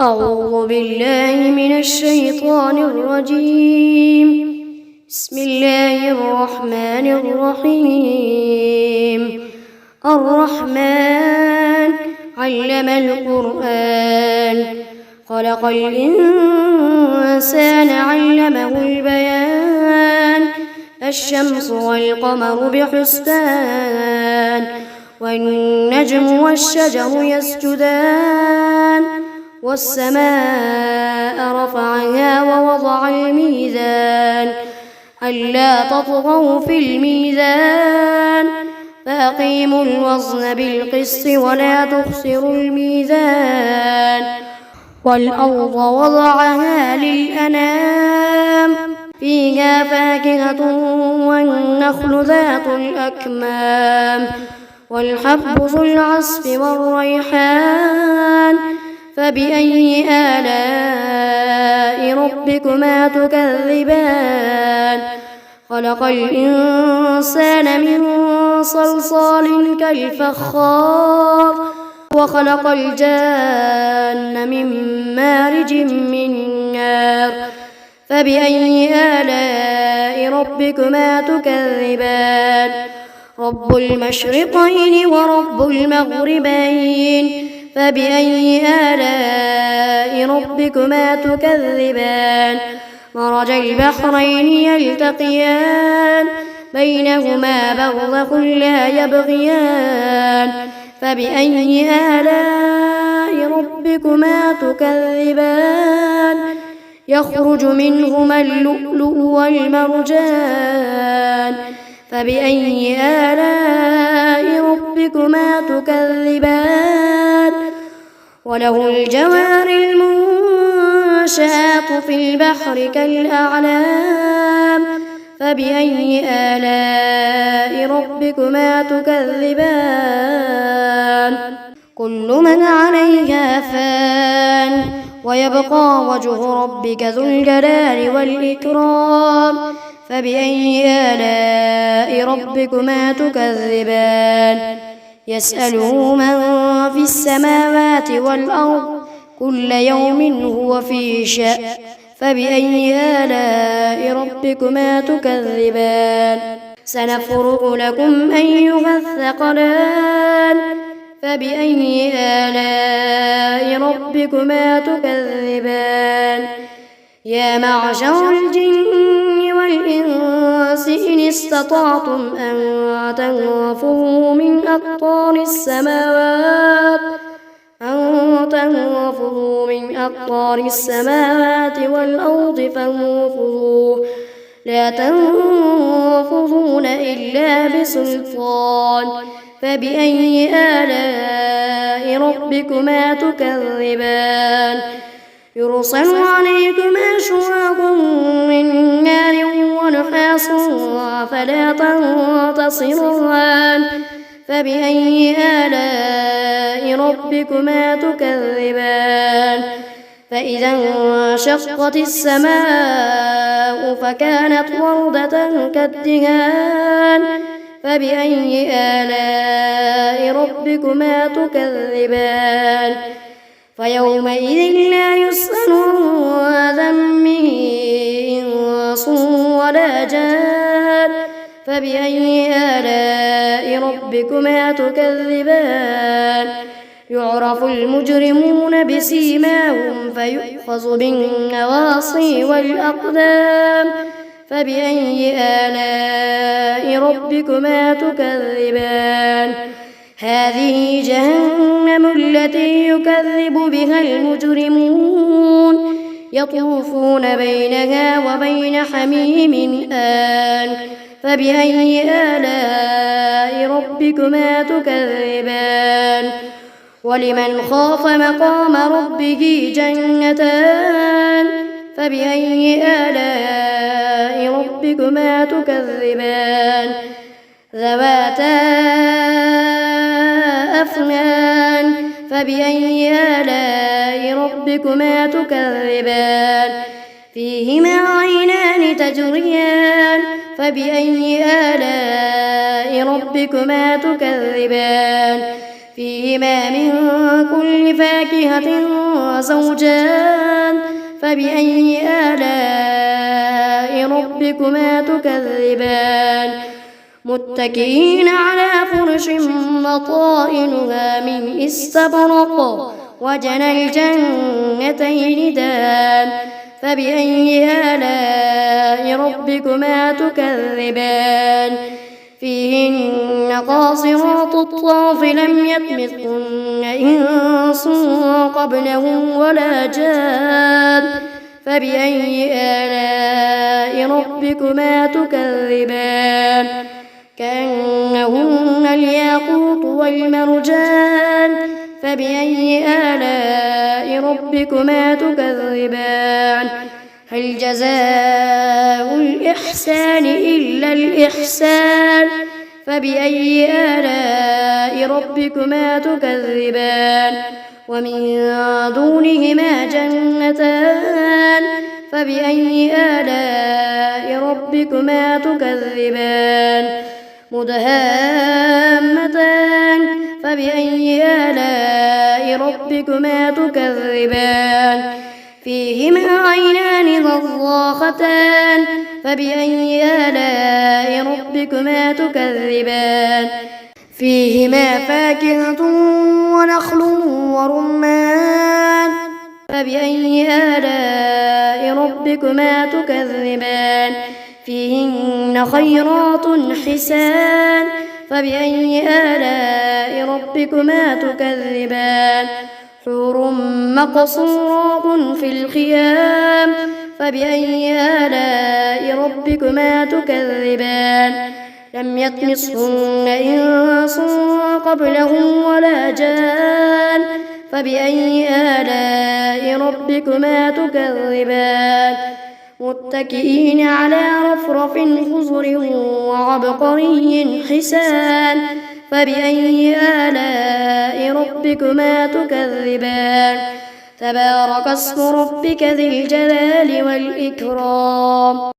أعوذ بالله من الشيطان الرجيم. بسم الله الرحمن الرحيم. الرحمن علم القرآن، خلق الإنسان علمه البيان. الشمس والقمر بحسبان، والنجم والشجر يسجدان. والسماء رفعها ووضع الميزان، ألا تطغوا في الميزان، فأقيموا الوزن بالقسط ولا تخسروا الميزان. والأرض وضعها للأنام، فيها فاكهة والنخل ذات الأكمام، والحب ذو العصف والريحان. فبأي آلاء ربكما تكذبان؟ خلق الإنسان من صلصال كالفخار، وخلق الجان من مارج من نار. فبأي آلاء ربكما تكذبان؟ رب المشرقين ورب المغربين. فبأي آلاء ربكما تكذبان؟ مرج البحرين يلتقيان، بينهما برزخ لا يبغيان. فبأي آلاء ربكما تكذبان؟ يخرج منهما اللؤلؤ والمرجان. فبأي آلاء ربكما تكذبان؟ وله الجوار المنشآت في البحر كالأعلام. فبأي آلاء ربكما تكذبان؟ كل من عليها فان، ويبقى وجه ربك ذو الجلال والإكرام. فبأي آلاء ربكما تكذبان؟ يسأله من في السماوات والأرض، كل يوم هو في شأن. فبأي آلاء ربكما تكذبان؟ سنفرغ لكم أيها الثقلان. فبأي آلاء ربكما تكذبان؟ يا معشر الجن والإنس إن استطعتم أن تنفذوا من أقطار السماوات والأرض فانفذوا، لا تنفذون إلا بسلطان. فبأي آلاء ربكما تكذبان؟ يرسل عليكما شواظ من نار ونحاس فلا تنتصران. فبأي آلاء ربكما تكذبان؟ فإذا انشقت السماء فكانت وردة كالدهان. فبأي آلاء ربكما تكذبان؟ فيومئذ لا يسأل عن ذنبه إنس ولا جان. فبأي آلاء ربكما تكذبان؟ يعرف المجرمون بسيماهم فيؤخذ بالنواصي والأقدام. فبأي آلاء ربكما تكذبان؟ هذه جهنم التي يكذب بها المجرمون، يطوفون بينها وبين حميم آن. فبأي آلاء ربكما تكذبان؟ ولمن خاف مقام ربه جنتان. فبأي آلاء ربكما تكذبان؟ ذواتا أفنان. فبأي آلاء ربكما تكذبان؟ فيهما عينان تجريان. فبأي آلاء ربكما تكذبان؟ فيهما من كل فاكهة زوجان فبأي آلاء ربكما تكذبان متكئين على فرش بطائنها من استبرق وجنى الجنتين دان فبأي آلاء ربكما تكذبان فيهن قاصرات الطرف لم يطمثهن إنس قبلهم ولا جان فبأي آلاء ربكما تكذبان كأنهن الياقوت والمرجان فبأي آلاء ربكما تكذبان هل جزاء الإحسان إلا الإحسان فبأي آلاء ربكما تكذبان ومن دونهما جنتان فبأي آلاء ربكما تكذبان مدهامتان فبأي آلاء ربكما تكذبان فيهما عينان نضاختان فبأي آلاء ربكما تكذبان فيهما فاكهة ونخل ورمان فبأي آلاء ربكما تكذبان فيهن خيرات حسان فبأي آلاء ربكما تكذبان حور مقصورات في الخيام فبأي آلاء ربكما تكذبان لم يطمثهن إنس قبلهم ولا جان فبأي آلاء ربكما تكذبان متكئين على رفرف خضر وعبقري حسان فبأي آلاء ربكما تكذبان تبارك اسم ربك ذي الجلال والإكرام.